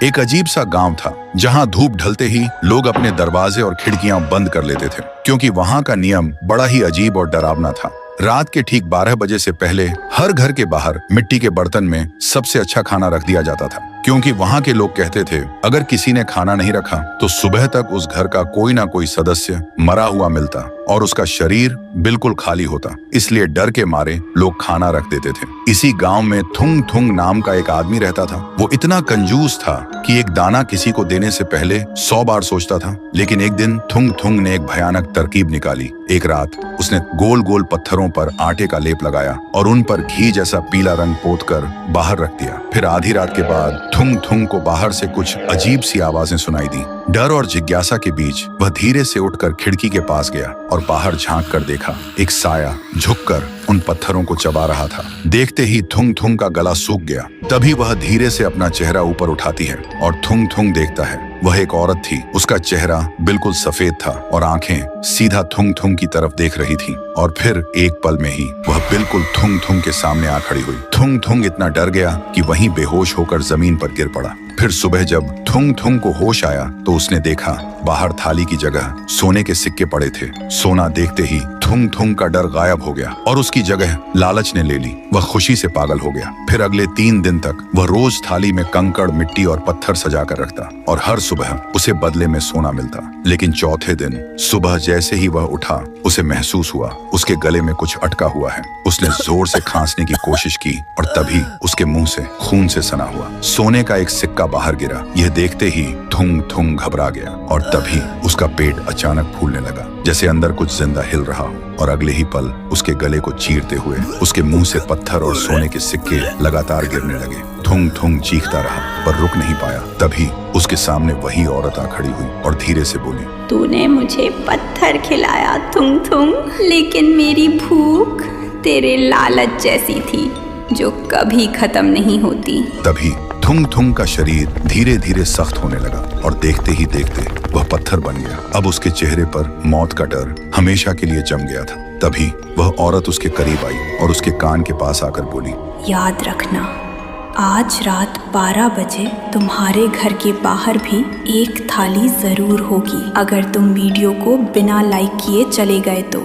एक अजीब सा गांव था जहां धूप ढलते ही लोग अपने दरवाजे और खिड़कियां बंद कर लेते थे, क्योंकि वहां का नियम बड़ा ही अजीब और डरावना था। रात के ठीक 12 बजे से पहले हर घर के बाहर मिट्टी के बर्तन में सबसे अच्छा खाना रख दिया जाता था, क्योंकि वहां के लोग कहते थे अगर किसी ने खाना नहीं रखा तो सुबह तक उस घर का कोई ना कोई सदस्य मरा हुआ मिलता और उसका शरीर बिल्कुल खाली होता। इसलिए डर के मारे लोग खाना रख देते थे। इसी गांव में थुंग थुंग नाम का एक आदमी रहता था। वो इतना कंजूस था कि एक दाना किसी को देने से पहले 100 बार सोचता था। लेकिन एक दिन थुंग थुंग ने एक भयानक तरकीब निकाली। एक रात उसने गोल गोल पत्थरों पर आटे का लेप लगाया और उन पर घी जैसा पीला रंग पोतकर बाहर रख दिया। फिर आधी रात के बाद थुंग थुंग को बाहर से कुछ अजीब सी आवाजें सुनाई दी। डर और जिज्ञासा के बीच वह धीरे से उठकर खिड़की के पास गया और बाहर झांक कर देखा। एक साया झुककर उन पत्थरों को चबा रहा था। देखते ही थुंग थुंग का गला सूख गया। तभी वह धीरे से अपना चेहरा ऊपर उठाती है और थुंग थुंग देखता है। वह एक औरत थी। उसका चेहरा बिल्कुल सफेद था और आंखें सीधा थुंग थुंग की तरफ देख रही थीं। और फिर एक पल में ही वह बिल्कुल थुंग थुंग के सामने आ खड़ी हुई। थुंग थुंग इतना डर गया कि वहीं बेहोश होकर जमीन पर गिर पड़ा। फिर सुबह जब थुंग थुंग को होश आया तो उसने देखा बाहर थाली की जगह सोने के सिक्के पड़े थे। सोना देखते ही थुंग थुंग का डर गायब हो गया और उसकी जगह लालच ने ले ली। वह खुशी से पागल हो गया। फिर अगले 3 दिन तक वह रोज थाली में कंकड़, मिट्टी और पत्थर सजा कर रखता और हर सुबह उसे बदले में सोना मिलता। लेकिन चौथे दिन सुबह जैसे ही वह उठा उसे महसूस हुआ उसके गले में कुछ अटका हुआ है। उसने जोर से खांसने की कोशिश की और तभी उसके मुंह से खून से सना हुआ सोने का एक सिक्का बाहर गिरा। यह देखते ही थुंग थुंग घबरा गया और तभी उसका पेट अचानक फूलने लगा, जैसे अंदर कुछ जिंदा हिल रहा हो। और अगले ही पल उसके गले को चीरते हुए उसके मुंह से पत्थर और सोने के सिक्के लगातार गिरने लगे। थुंग थुंग चीखता रहा पर रुक नहीं पाया। तभी उसके सामने वही औरत आ खड़ी हुई और धीरे से बोली, तूने मुझे पत्थर खिलाया थुंग थुंग, लेकिन मेरी भूख तेरे लालच जैसी थी जो कभी खत्म नहीं होती। तभी थुंग थुंग का शरीर धीरे धीरे सख्त होने लगा और देखते ही देखते वह पत्थर बन गया। अब उसके चेहरे पर मौत का डर हमेशा के लिए जम गया था। तभी वह औरत उसके करीब आई और उसके कान के पास आकर बोली, याद रखना, आज रात 12 बजे तुम्हारे घर के बाहर भी एक थाली जरूर होगी, अगर तुम वीडियो को बिना लाइक किए चले गए तो।